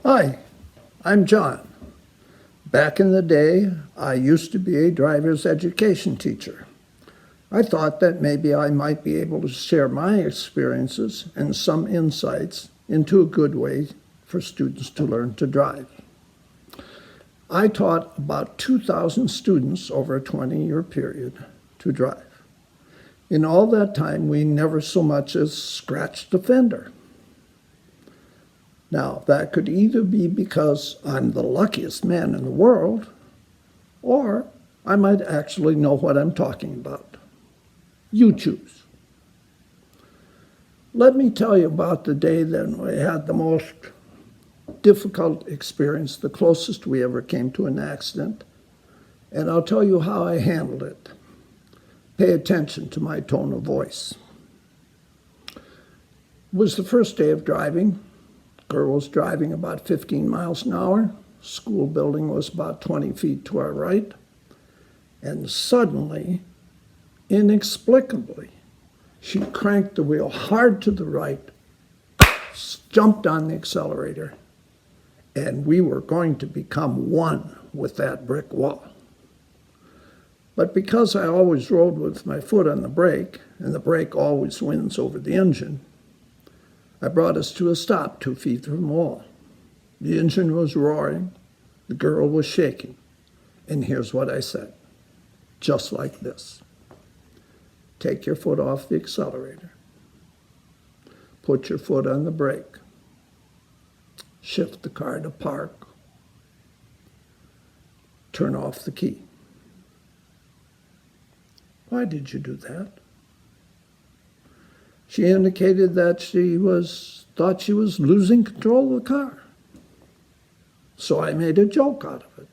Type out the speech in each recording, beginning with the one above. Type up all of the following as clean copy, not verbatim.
Hi, I'm John. Back in the day, I used to be a driver's education teacher. I thought that maybe I might be able to share my experiences and some insights into a good way for students to learn to drive. I taught about 2,000 students over a 20-year period to drive. In all that time, we never so much as scratched a fender. Now, that could either be because I'm the luckiest man in the world, or I might actually know what I'm talking about. You choose. Let me tell you about the day that we had the most difficult experience, the closest we ever came to an accident, and I'll tell you how I handled it. Pay attention to my tone of voice. It was the first day of driving. Girl was driving about 15 miles an hour. School building was about 20 feet to our right. And suddenly, inexplicably, she cranked the wheel hard to the right, jumped on the accelerator, and we were going to become one with that brick wall. But because I always rode with my foot on the brake, and the brake always wins over the engine, I brought us to a stop 2 feet from the wall. The engine was roaring, the girl was shaking, and here's what I said, just like this. Take your foot off the accelerator. Put your foot on the brake. Shift the car to park. Turn off the key. Why did you do that? She indicated that she thought she was losing control of the car. So I made a joke out of it.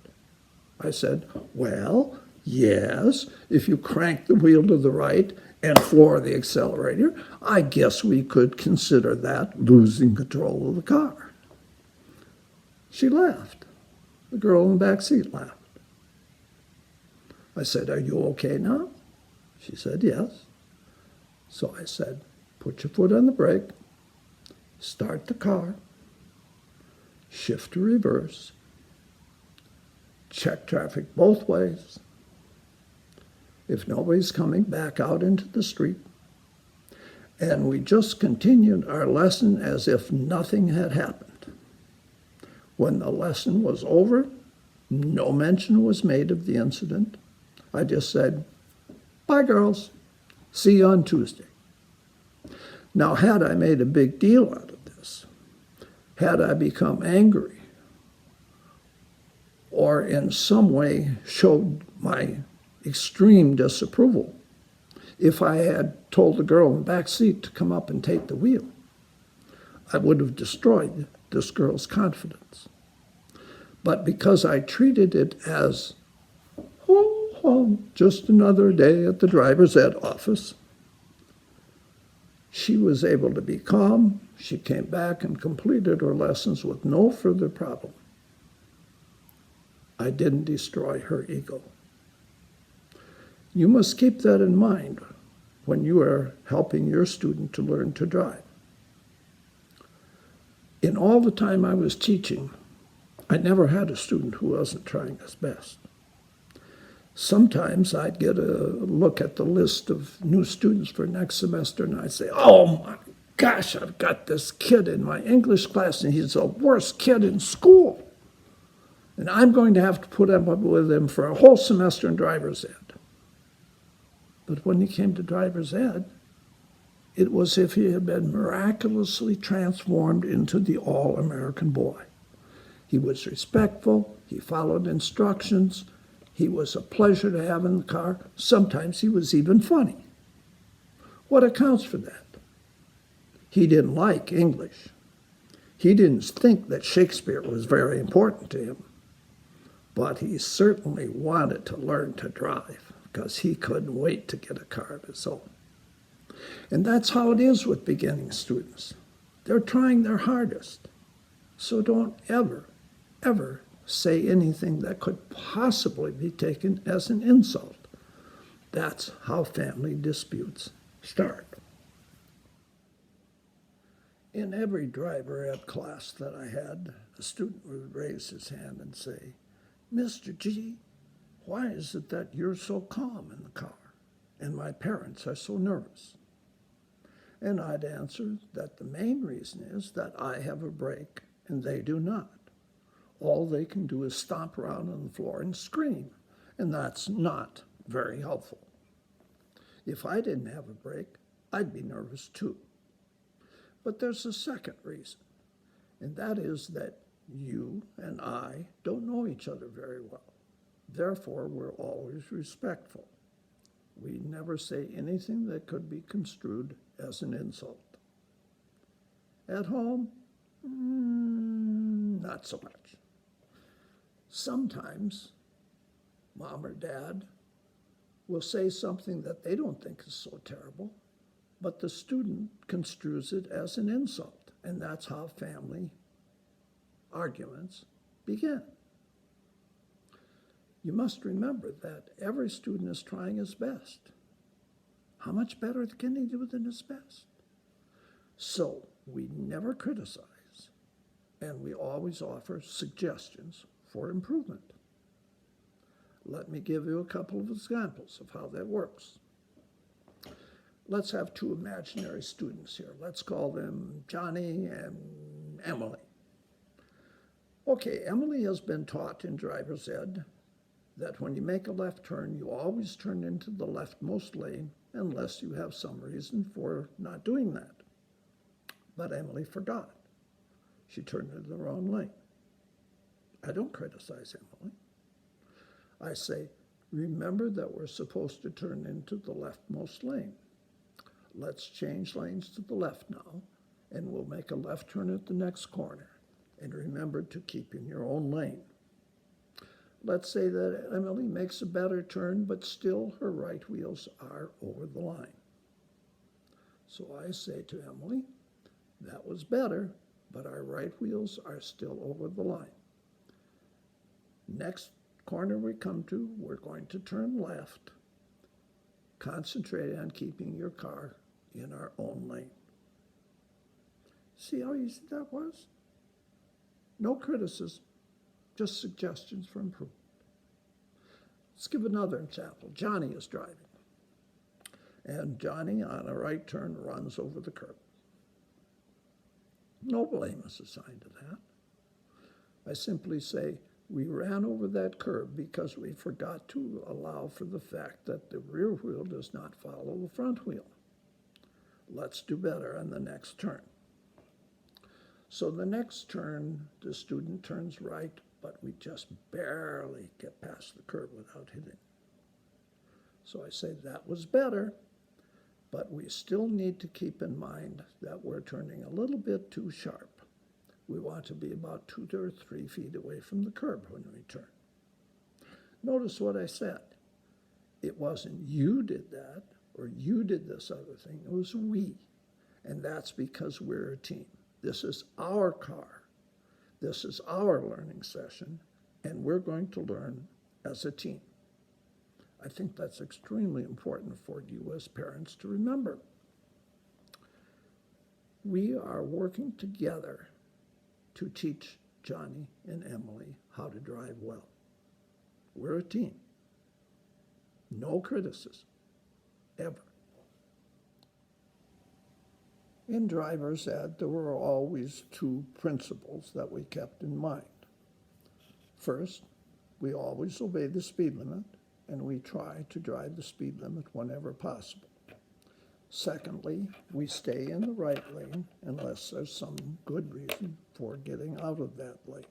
I said, well, yes, if you crank the wheel to the right and floor the accelerator, I guess we could consider that losing control of the car. She laughed. The girl in the back seat laughed. I said, are you okay now? She said, yes. So I said, put your foot on the brake, start the car, shift to reverse, check traffic both ways. If nobody's coming, back out into the street. And we just continued our lesson as if nothing had happened. When the lesson was over, no mention was made of the incident. I just said, bye, girls. See you on Tuesday. Now, had I made a big deal out of this, had I become angry, or in some way showed my extreme disapproval, if I had told the girl in the back seat to come up and take the wheel, I would have destroyed this girl's confidence. But because I treated it as, just another day at the driver's ed office, she was able to be calm. She came back and completed her lessons with no further problem. I didn't destroy her ego. You must keep that in mind when you are helping your student to learn to drive. In all the time I was teaching, I never had a student who wasn't trying his best. Sometimes I'd get a look at the list of new students for next semester, and I'd say, oh my gosh, I've got this kid in my English class, and he's the worst kid in school. And I'm going to have to put up with him for a whole semester in driver's ed. But when he came to driver's ed, it was as if he had been miraculously transformed into the all-American boy. He was respectful, he followed instructions, he was a pleasure to have in the car. Sometimes he was even funny. What accounts for that? He didn't like English. He didn't think that Shakespeare was very important to him. But he certainly wanted to learn to drive because he couldn't wait to get a car of his own. And that's how it is with beginning students. They're trying their hardest. So don't ever, ever say anything that could possibly be taken as an insult. That's how family disputes start. In every driver ed class that I had, A student would raise his hand and say, "Mr. G, why is it that you're so calm in the car and my parents are so nervous?" And I'd answer that the main reason is that I have a brake and they do not. All they can do is stomp around on the floor and scream, and that's not very helpful. If I didn't have a brake, I'd be nervous too. But there's a second reason, and that is that you and I don't know each other very well. Therefore, we're always respectful. We never say anything that could be construed as an insult. At home, not so much. Sometimes mom or dad will say something that they don't think is so terrible, but the student construes it as an insult, and that's how family arguments begin. You must remember that every student is trying his best. How much better can he do than his best? So we never criticize, and we always offer suggestions for improvement. Let me give you a couple of examples of how that works. Let's have two imaginary students here. Let's call them Johnny and Emily. Okay, Emily has been taught in driver's ed that when you make a left turn, you always turn into the leftmost lane unless you have some reason for not doing that. But Emily forgot. She turned into the wrong lane. I don't criticize Emily. I say, remember that we're supposed to turn into the leftmost lane. Let's change lanes to the left now, and we'll make a left turn at the next corner. And remember to keep in your own lane. Let's say that Emily makes a better turn, but still her right wheels are over the line. So I say to Emily, that was better, but our right wheels are still over the line. Next corner we come to, we're going to turn left. Concentrate on keeping your car in our own lane. See how easy that was? No criticism, just suggestions for improvement. Let's give another example. Johnny is driving, and Johnny on a right turn runs over the curb. No blame is assigned to that. I simply say, we ran over that curb because we forgot to allow for the fact that the rear wheel does not follow the front wheel. Let's do better on the next turn. So the next turn, the student turns right, but we just barely get past the curb without hitting. So I say that was better, but we still need to keep in mind that we're turning a little bit too sharp. We want to be about 2 or 3 feet away from the curb when we turn. Notice what I said. It wasn't you did that or you did this other thing. It was we. And that's because we're a team. This is our car. This is our learning session, and we're going to learn as a team. I think that's extremely important for you as parents to remember. We are working together to teach Johnny and Emily how to drive well. We're a team. No criticism, ever. In driver's ed, there were always 2 principles that we kept in mind. First, we always obey the speed limit, and we try to drive the speed limit whenever possible. Secondly, we stay in the right lane unless there's some good reason for getting out of that lane.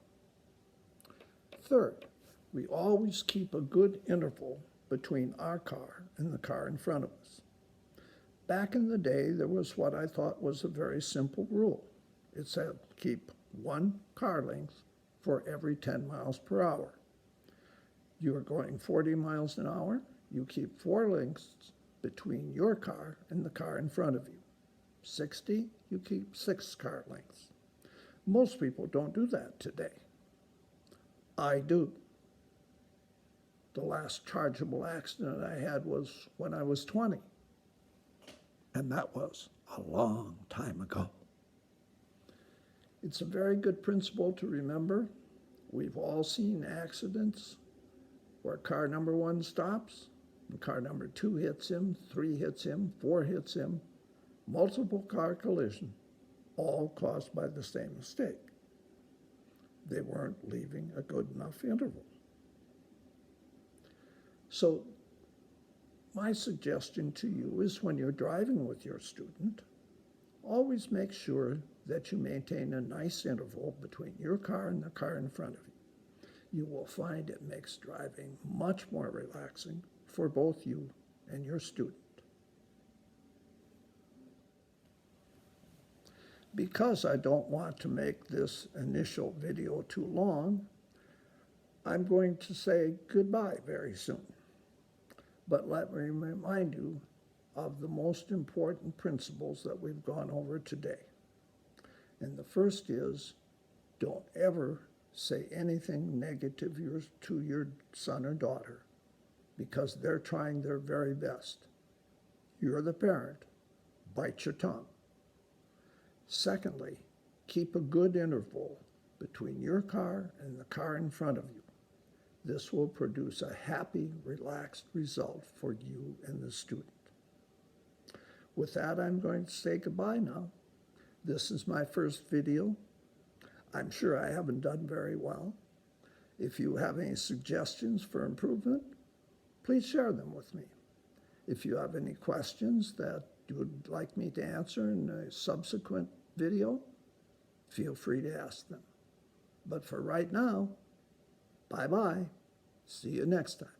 Third, we always keep a good interval between our car and the car in front of us. Back in the day, there was what I thought was a very simple rule. It said keep 1 car length for every 10 miles per hour. You are going 40 miles an hour, you keep 4 lengths between your car and the car in front of you. 60, you keep 6 car lengths. Most people don't do that today. I do. The last chargeable accident I had was when I was 20. And that was a long time ago. It's a very good principle to remember. We've all seen accidents where car number one stops, and car number two hits him, three hits him, four hits him, multiple car collision, all caused by the same mistake. They weren't leaving a good enough interval. So my suggestion to you is when you're driving with your student, always make sure that you maintain a nice interval between your car and the car in front of you. You will find it makes driving much more relaxing for both you and your student. Because I don't want to make this initial video too long, I'm going to say goodbye very soon. But let me remind you of the most important principles that we've gone over today. And the first is, don't ever say anything negative to your son or daughter because they're trying their very best. You're the parent. Bite your tongue. Secondly, keep a good interval between your car and the car in front of you. This will produce a happy, relaxed result for you and the student. With that, I'm going to say goodbye now. This is my first video. I'm sure I haven't done very well. If you have any suggestions for improvement, please share them with me. If you have any questions that you would like me to answer in a subsequent video, feel free to ask them. But for right now, bye-bye. See you next time.